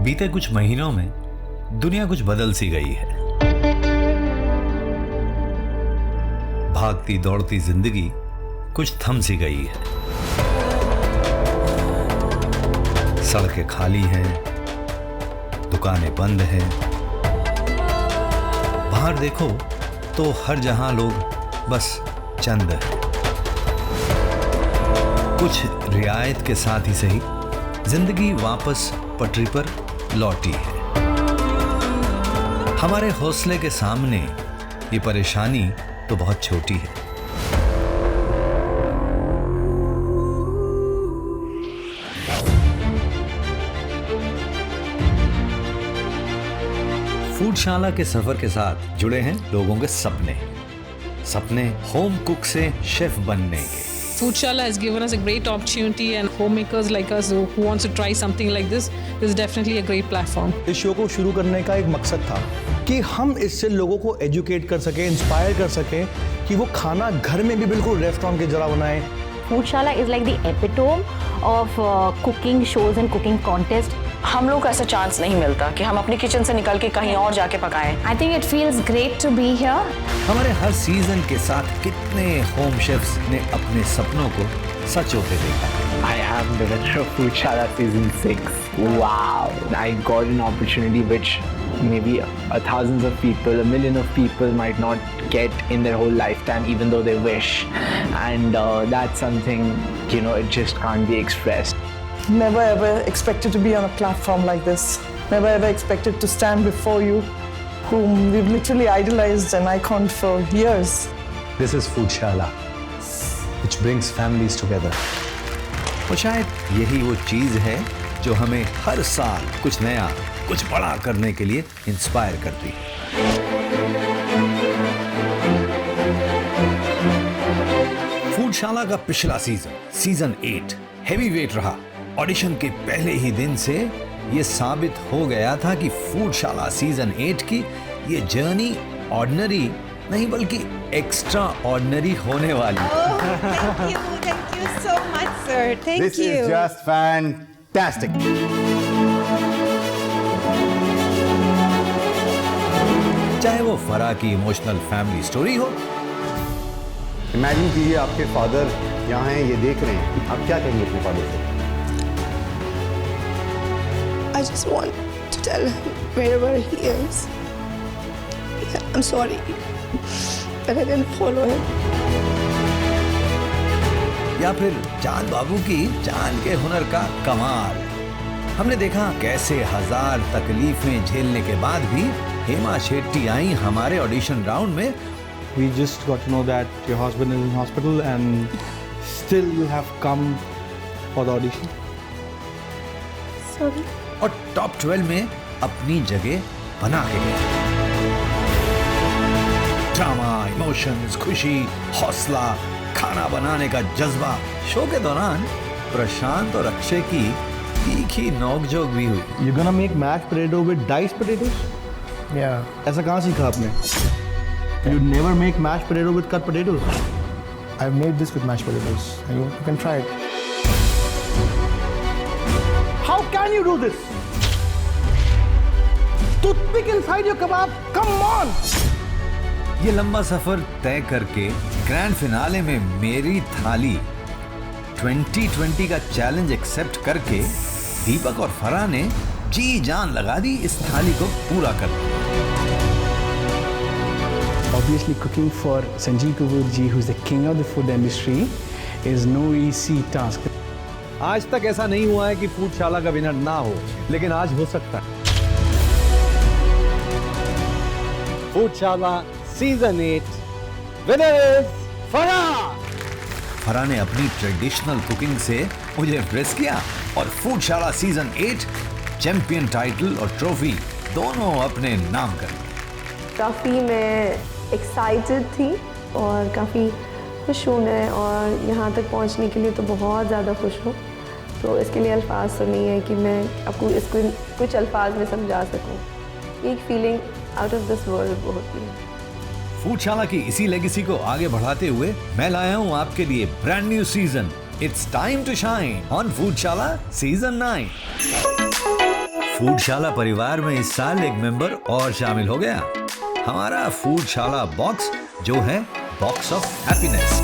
बीते कुछ महीनों में दुनिया कुछ बदल सी गई है। भागती दौड़ती जिंदगी कुछ थम सी गई है। सड़कें खाली हैं, दुकानें बंद हैं। बाहर देखो तो हर जहां लोग बस चंद हैं। कुछ रियायत के साथ ही सही जिंदगी वापस पटरी पर लौटी है। हमारे हौसले के सामने ये परेशानी तो बहुत छोटी है। फूडशाला के सफर के साथ जुड़े हैं लोगों के सपने होम कुक से शेफ बनने के। Foodshala has given us a great opportunity, and homemakers like us who wants to try something like this is definitely a great platform. इस शो को शुरू करने का एक मकसद था कि हम इससे लोगों को एजुकेट कर सकें, इंस्पायर कर सकें कि वो खाना घर में भी बिल्कुल रेस्टोरेंट की जगह बनाएं। Foodshala is like the epitome of cooking shows and cooking contests. हम लोग को ऐसा चांस नहीं मिलता कि हम अपनी किचन से निकल के कहीं और जाके पकाएं। I think it feels great to be here. हमारे हर सीजन के साथ कितने होम शेफ्स ने अपने सपनों को सच होते देखा। I am the winner of Foodshala season 6. Wow! I got an opportunity which maybe thousands of people, 1 million of people might not get in their whole lifetime, even though they wish. And that's something, it just can't be expressed. Never ever expected to be on a platform like this. Never ever expected to stand before you, whom we've literally idolized and iconed for years. This is Foodshala, which brings families together. और शायद यही वो चीज है जो हमें हर साल कुछ नया, कुछ बड़ा करने के लिए इंस्पायर करती है। फूडशाला का पिछला सीजन 8 हेवी वेट रहा। ऑडिशन के पहले ही दिन से ये साबित हो गया था कि फूडशाला सीजन 8 की ये जर्नी ऑर्डिनरी नहीं बल्कि एक्स्ट्रा ऑर्डिनरी होने वाली। Thank you so much, sir. Thank you. This is just fantastic. चाहे वो फरा की इमोशनल फैमिली स्टोरी हो, इमेजिन कीजिए आपके फादर यहाँ हैं, ये देख रहे हैं, आप क्या कहेंगे अपने फादर से? I just want to tell him wherever he is, I'm sorry that I didn't follow him. या फिर चांद बाबू की चांद के हुनर का कमाल। हमने देखा कैसे हजार तकलीफें झेलने के बाद भी हेमा शेट्टी आई हमारे ऑडिशन राउंड में। We just got to know that your husband is in hospital and still you have come for the audition. Sorry. और टॉप 12 में अपनी जगह बना के गए। ड्रामा, इमोशंस, खुशी, हौसला, खाना बनाने का जज्बा। शो के दौरान प्रशांत और अक्षय की तीखी नोकझोंक भी हुई। You're gonna make mashed potato with diced potatoes? Yeah. ऐसा कहाँ सीखा आपने? You never make mashed potato with cut potatoes. I've made this with mashed potatoes. You can try it. How can you do this? Toothpick inside your kebab? Come on! ये लंबा सफर तय करके grand finale में मेरी थाली 2020 का challenge accept करके दीपक और फराह ने जी जान लगा दी इस थाली को पूरा करने। Obviously, cooking for Sanjeev Kapoor ji, who's the king of the food industry, is no easy task. आज तक ऐसा नहीं हुआ है कि फूडशाला का विनर ना हो, लेकिन आज हो सकता है। Foodshala season 8 winner is Farah. Farah ने अपनी ट्रेडिशनल कुकिंग से मुझे इम्प्रेस किया और फूडशाला सीजन 8 चैंपियन टाइटल और ट्रॉफी दोनों अपने नाम कर ली। काफ़ी मैं एक्साइटेड थी और काफ़ी खुश हूँ मैं, और यहाँ तक पहुँचने के लिए तो बहुत ज़्यादा खुश हूँ। तो इसके लिए अल्फाज तो नहीं है कि मैं आपको इसको कुछ अल्फाज में समझा सकूँ। एक feeling out of this world वो होती है। फूडशाला की इसी लेगेसी को आगे बढ़ाते हुए मैं लाया हूँ आपके लिए brand new season. It's time to shine on Foodshala season 9। Foodshala परिवार में इस साल एक मेंबर और शामिल हो गया, हमारा फूडशाला बॉक्स, जो है बॉक्स ऑफ हैप्पीनेस।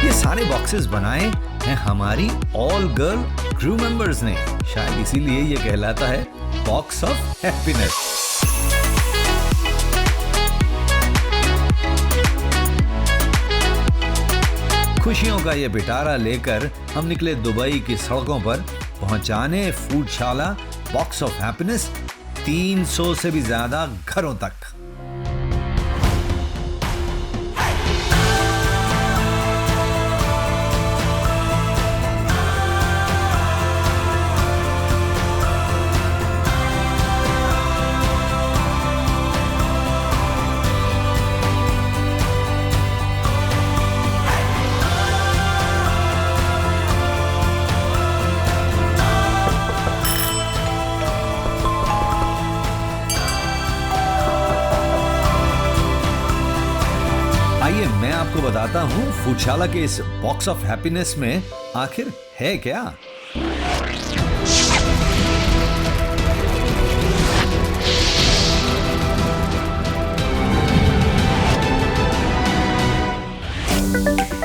ये सारे बॉक्सेस बनाए हैं हमारी ऑल गर्ल क्रू मेंबर्स ने, शायद इसीलिए ये कहलाता है बॉक्स ऑफ हैप्पीनेस। खुशियों का ये पिटारा लेकर हम निकले दुबई की सड़कों पर, पहुंचाने फूडशाला बॉक्स ऑफ हैप्पीनेस 300 से भी ज्यादा घरों तक। आइए मैं आपको बताता हूँ फूडशाला के इस बॉक्स ऑफ हैप्पीनेस में आखिर है क्या।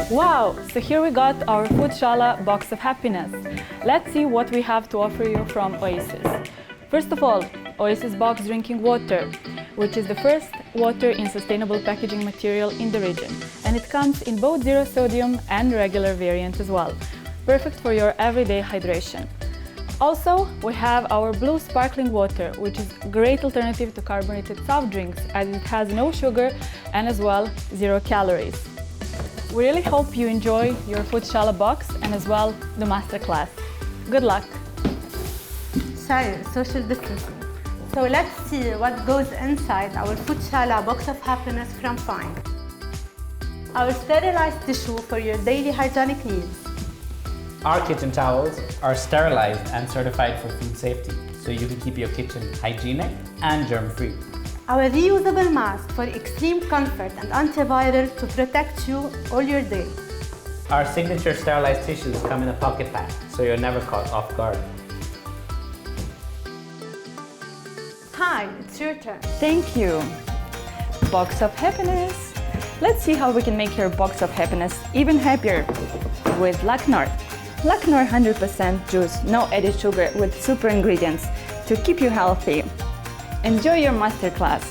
Wow, so here we got our Foodshala box of happiness. Let's see what we have to offer you from Oasis. First of all, Oasis Box Drinking Water, which is the first water in sustainable packaging material in the region. And it comes in both zero sodium and regular variant as well. Perfect for your everyday hydration. Also, we have our blue sparkling water, which is a great alternative to carbonated soft drinks as it has no sugar and as well 0 calories. We really hope you enjoy your Foodshala box and as well the masterclass. Good luck! Social distancing. So let's see what goes inside our Foodshala box of happiness from Fine. Our sterilized tissue for your daily hygienic needs. Our kitchen towels are sterilized and certified for food safety, so you can keep your kitchen hygienic and germ-free. Our reusable mask for extreme comfort and antiviral to protect you all your day. Our signature sterilized tissues come in a pocket pack, so you're never caught off guard. Hi, it's your turn. Thank you. Box of happiness. Let's see how we can make your box of happiness even happier with Laknor. Laknor 100% juice, no added sugar with super ingredients to keep you healthy. Enjoy your masterclass.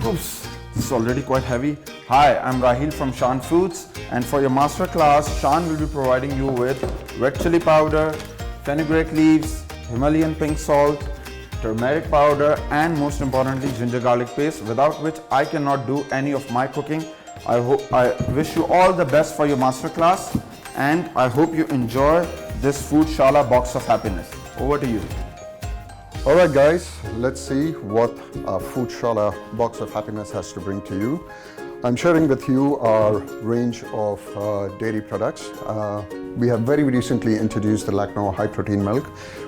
Oops, this is already quite heavy. Hi, I'm Rahil from Shan Foods, and for your masterclass, Shan will be providing you with red chili powder, fenugreek leaves, Himalayan pink salt, turmeric powder, and most importantly, ginger garlic paste, without which I cannot do any of my cooking. I wish you all the best for your masterclass, and I hope you enjoy this Foodshala box of happiness. Over to you. All right, guys, let's see what Foodshala box of happiness has to bring to you. I'm sharing with you our range of dairy products. We have very recently introduced the Laknor high protein milk,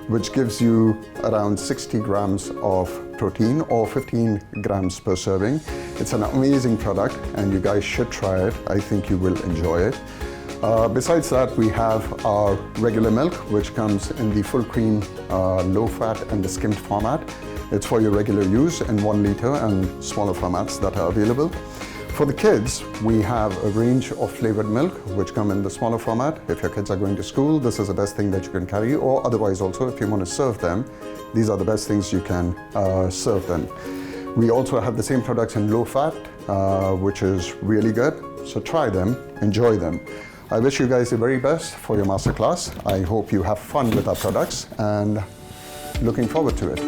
which gives you around 60 grams of protein or 15 grams per serving. It's an amazing product and you guys should try it. I think you will enjoy it. Besides that, we have our regular milk, which comes in the full cream, low fat and the skimmed format. It's for your regular use in 1 liter and smaller formats that are available. For the kids, we have a range of flavored milk which come in the smaller format. If your kids are going to school, this is the best thing that you can carry, or otherwise also if you want to serve them, these are the best things you can serve them. We also have the same products in low fat, which is really good. So try them, enjoy them. I wish you guys the very best for your masterclass. I hope you have fun with our products and looking forward to it.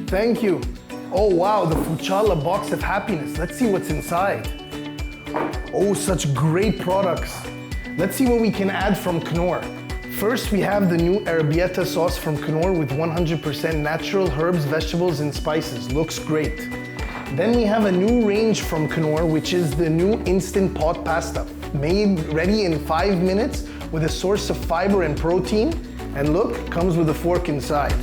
Thank you. Oh wow, the Foodshala box of happiness. Let's see what's inside. Oh, such great products. Let's see what we can add from Knorr. First, we have the new Arabiata sauce from Knorr with 100% natural herbs, vegetables, and spices. Looks great. Then we have a new range from Knorr, which is the new Instant Pot Pasta. Made ready in 5 minutes with a source of fiber and protein. And look, comes with a fork inside.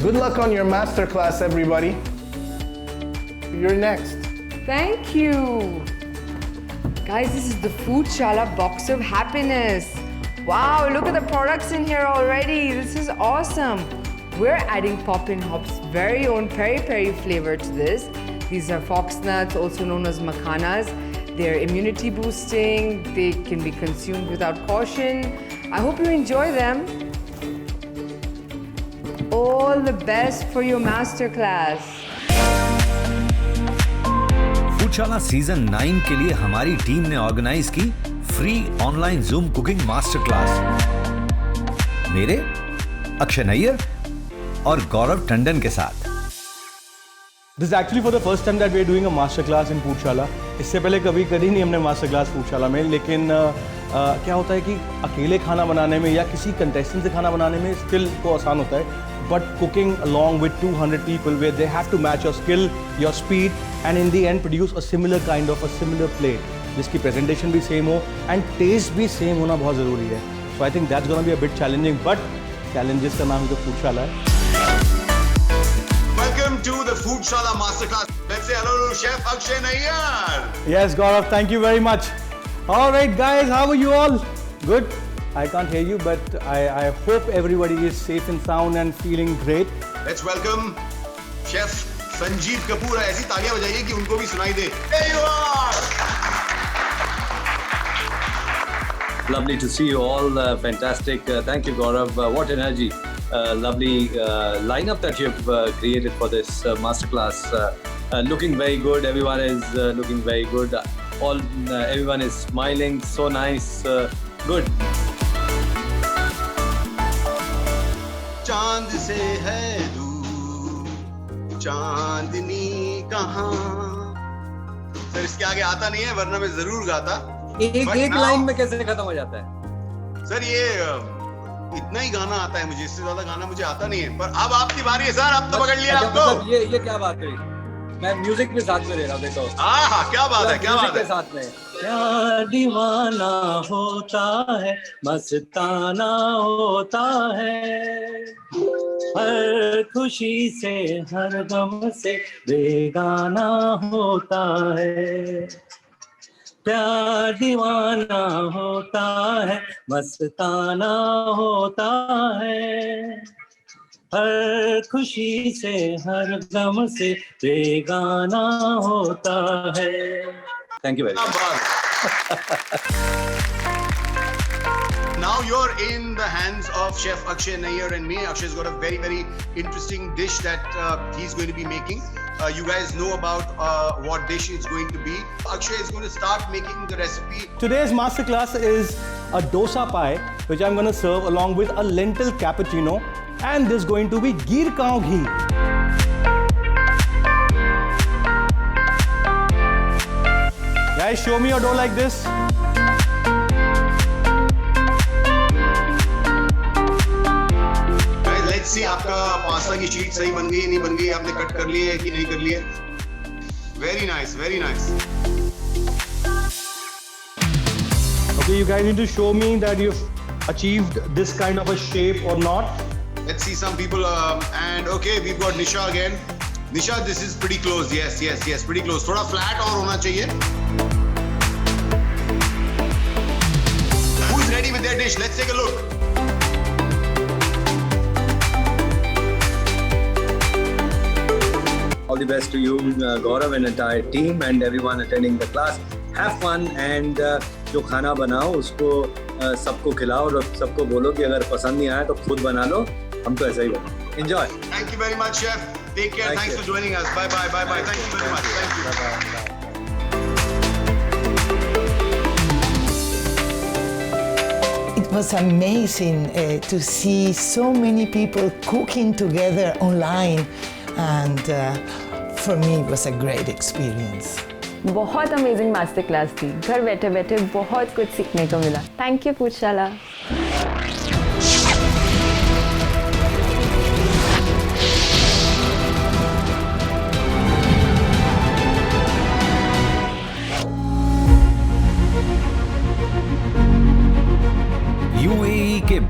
Good luck on your masterclass, everybody. You're next. Thank you. Guys, this is the Foodshala Box of Happiness. Wow, look at the products in here already. This is awesome. We're adding Poppin' Hop's very own peri-peri flavor to this. These are fox nuts, also known as makhanas. They're immunity boosting. They can be consumed without caution. I hope you enjoy them. All the best for your masterclass. Foodshala season 9 के लिए हमारी team ने organise की free online Zoom cooking master class मेरे, अक्षय नैयर और गौरव टंडन के साथ। This is actually for the first time that we are doing a master class in Foodshala. इससे पहले कभी करी नहीं हमने मास्टर क्लास फूडशाला में, लेकिन क्या होता है कि अकेले खाना बनाने में या किसी कंटेस्टेंट से खाना बनाने में स्किल तो आसान होता है, but cooking along with 200 people where they have to match your skill, your speed and in the end produce a similar plate जिसकी presentation भी same हो and taste भी same होना बहुत ज़रूरी है. So I think that's going to be a bit challenging, but challenges का नाम ही तो फूडशाला है. Welcome to the Foodshala Masterclass. Let's say hello to Chef Akshay Nayyar. Yes, Gaurav, thank you very much. All right, guys, how are you all? Good? I can't hear you, but I hope everybody is safe and sound and feeling great. Let's welcome Chef Sanjeev Kapoor. ऐसी तालियां बजाइए कि उनको भी सुनाई दे. There you are. Lovely to see you all. Fantastic. Thank you, Gaurav. What energy. Lovely lineup that you've created for this masterclass. Looking very good. Everyone is looking very good. Everyone is smiling. So nice. Good. चांद से है दूर चांदनी कहाँ. Sir इसके आगे आता नहीं है, वरना मैं जरूर गाता. एक लाइन में कैसे खत्म हो जाता है? सर ये इतना ही गाना आता है मुझे, इससे ज्यादा गाना मुझे आता नहीं है. पर अब आपकी बारी है सर, अब तो पकड़ लिया आपको. ये क्या बात है? मैं म्यूजिक भी साथ में दे रहा हूँ, देखो. हाँ, क्या बात है, क्या बात है. साथ में क्या दीवाना होता है, मस्ताना होता है, हर खुशी से हर गम से बेगाना होता है. प्यार दीवाना होता है, मस्ताना होता है, हर खुशी से हर गम से बेगाना होता है. Thank you very much. Now you're in the hands of Chef Akshay Nayyar and me. Akshay's got a very, very interesting dish that he's going to be making. You guys know about what dish it's going to be. Akshay is going to start making the recipe. Today's masterclass is a dosa pie, which I'm going to serve along with a lentil cappuccino, and there's going to be Gir Cow ghee. Guys, show me your dough like this. Guys, let's see आपका pasta की sheet सही बन गई नहीं बन गई, आपने cut कर लिए कि नहीं कर लिए. Very nice, very nice. Okay, you guys need to show me that you've achieved this kind of a shape or not. Let's see some people and okay, we've got Nisha again. Nisha, this is pretty close. Yes, pretty close. थोड़ा flat और होना चाहिए. Who's ready with their dish? Let's take a look. All the best to you, Gaurav and entire team and everyone attending the class. Have fun and जो खाना बनाओ उसको सबको खिलाओ और सबको बोलो कि अगर पसंद नहीं आया तो खुद बना लो. हम तो ऐसा ही बनाओ. Enjoy. Thank you very much, Chef. Take care. Thanks for joining us. Bye. Thank you very much. Thank you. Bye. It was amazing to see so many people cooking together online, and for me it was a great experience. बहुत amazing master class थी. घर बैठे बैठे बहुत कुछ सीखने को मिला. Thank you Foodshala.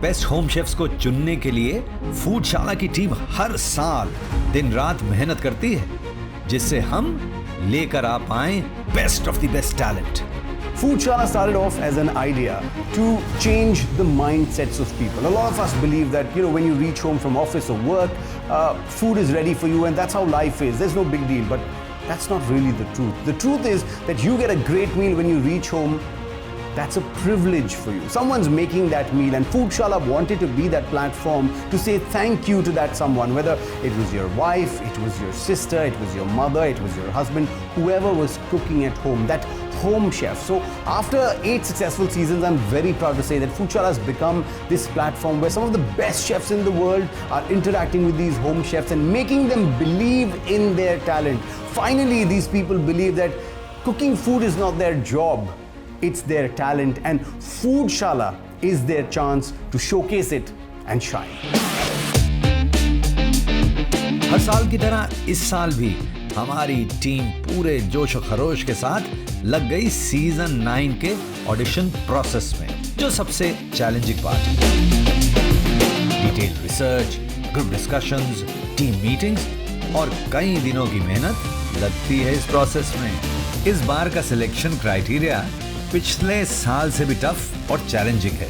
Best home chefs को चुनने के लिए फूडशाला की टीम हर साल दिन रात मेहनत करती है, जिससे हम लेकर आ पाए best of the best talent. Foodshala started off as an idea to change the mindsets of people. A lot of us believe that, when you reach home from office or work, food is ready for you and that's how life is. There's no big deal, but that's not really the truth. The truth is that you get a great meal when you reach home. That's a privilege for you. Someone's making that meal, and Foodshala wanted to be that platform to say thank you to that someone, whether it was your wife, it was your sister, it was your mother, it was your husband, whoever was cooking at home, that home chef. So after 8 successful seasons, I'm very proud to say that Foodshala has become this platform where some of the best chefs in the world are interacting with these home chefs and making them believe in their talent. Finally, these people believe that cooking food is not their job, it's their talent, and Foodshala is their chance to showcase it and shine. हर साल की तरह इस साल भी हमारी team पूरे जोश और खरोश के साथ लग गई सीजन 9 के ऑडिशन प्रोसेस में, जो सबसे चैलेंजिंग पार्ट है। Detail research, group discussions, team meetings और कई दिनों की मेहनत लगती है इस प्रोसेस में। इस बार का सिलेक्शन क्राइटेरिया पिछले साल से भी टफ और चैलेंजिंग है।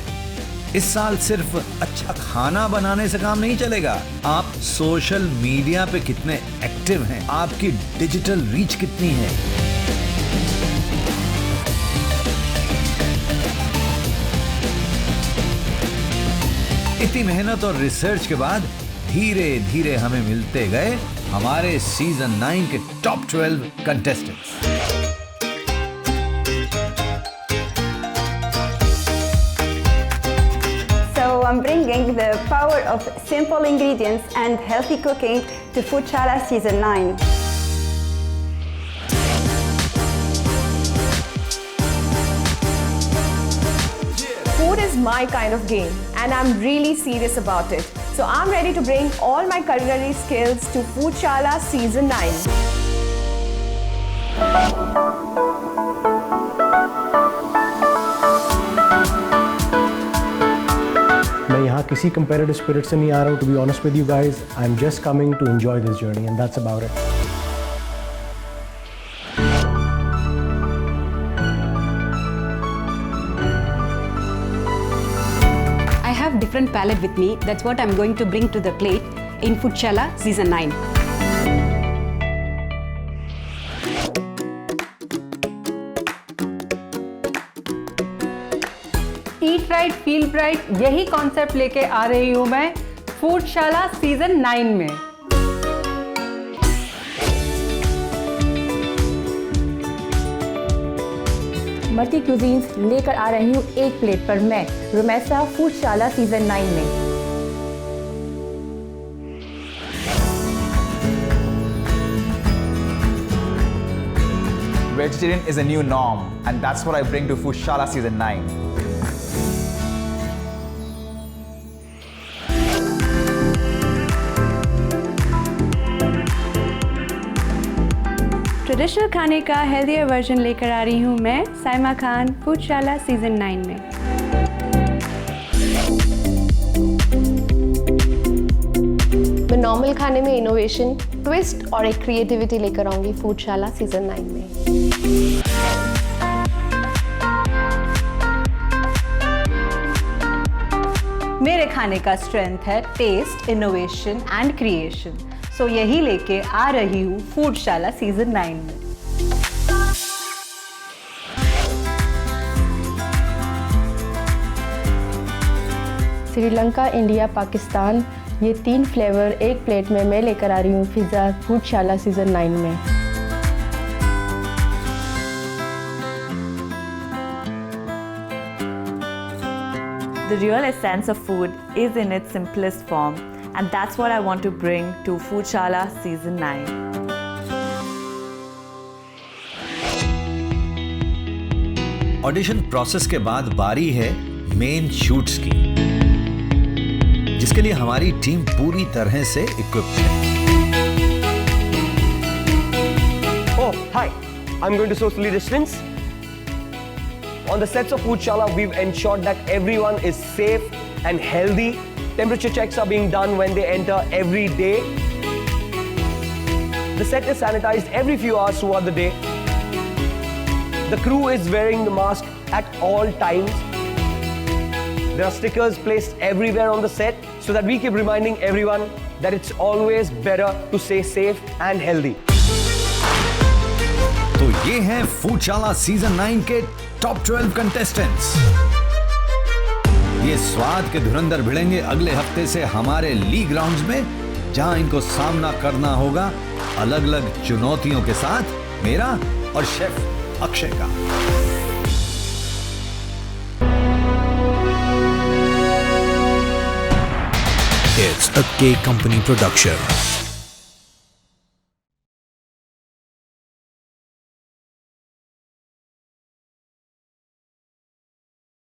इस साल सिर्फ अच्छा खाना बनाने से काम नहीं चलेगा, आप सोशल मीडिया पे कितने एक्टिव हैं, आपकी डिजिटल रीच कितनी है। इतनी मेहनत और रिसर्च के बाद धीरे धीरे हमें मिलते गए हमारे सीजन 9 के top 12 contestants. So I'm bringing the power of simple ingredients and healthy cooking to Foodshala Season 9. Food is my kind of game and I'm really serious about it. So I'm ready to bring all my culinary skills to Foodshala Season 9. मैं यहाँ किसी competitive spirit से नहीं आ रहा हूँ, to be honest with you guys. I'm just coming to enjoy this journey and that's about it. I have different palette with me. That's what I'm going to bring to the plate in Foodshala Season 9. Eat right feel bright, यही concept लेके आ रही हूँ मैं फूडशाला season 9 में। Multi cuisines लेकर आ रही हूँ एक प्लेट पर मैं रोमेसा फूडशाला सीजन 9 में। Vegetarian is a new norm, and that's what I bring to Foodshala Season 9. Traditional खाने का हेल्दियर वर्जन लेकर आ रही हूँ मैं साइमा खान फूडशाला सीजन 9 में। मैं नॉर्मल खाने में इनोवेशन, ट्विस्ट और एक क्रिएटिविटी लेकर आऊंगी फूडशाला सीजन 9 में। मेरे खाने का स्ट्रेंथ है टेस्ट, इनोवेशन एंड क्रिएशन। सो यही लेके आ रही हूँ फूडशाला सीजन 9 में। श्रीलंका, इंडिया, पाकिस्तान, ये 3 फ्लेवर एक प्लेट में मैं लेकर आ रही हूँ पिज़्ज़ा फूडशाला सीजन 9 में। The real essence of food is in its simplest form, and that's what I want to bring to Foodshala Season 9. Audition process के बाद बारी है मेन शूट्स की, जिसके लिए हमारी टीम पूरी तरह से इक्विप्ड है। Oh, hi. I'm going to socially distance. On the sets of Foodshala, we've ensured that everyone is safe and healthy. Temperature checks are being done when they enter every day. The set is sanitized every few hours throughout the day. The crew is wearing the mask at all times. There are stickers placed everywhere on the set so that we keep reminding everyone that it's always better to stay safe and healthy. तो ये हैं फूडशाला season 9 के top 12 contestants. ये स्वाद के धुरंधर भिड़ेंगे अगले हफ्ते से हमारे लीग राउंड्स में, जहां इनको सामना करना होगा अलग अलग चुनौतियों के साथ, मेरा और शेफ अक्षय का। It's a K Company production.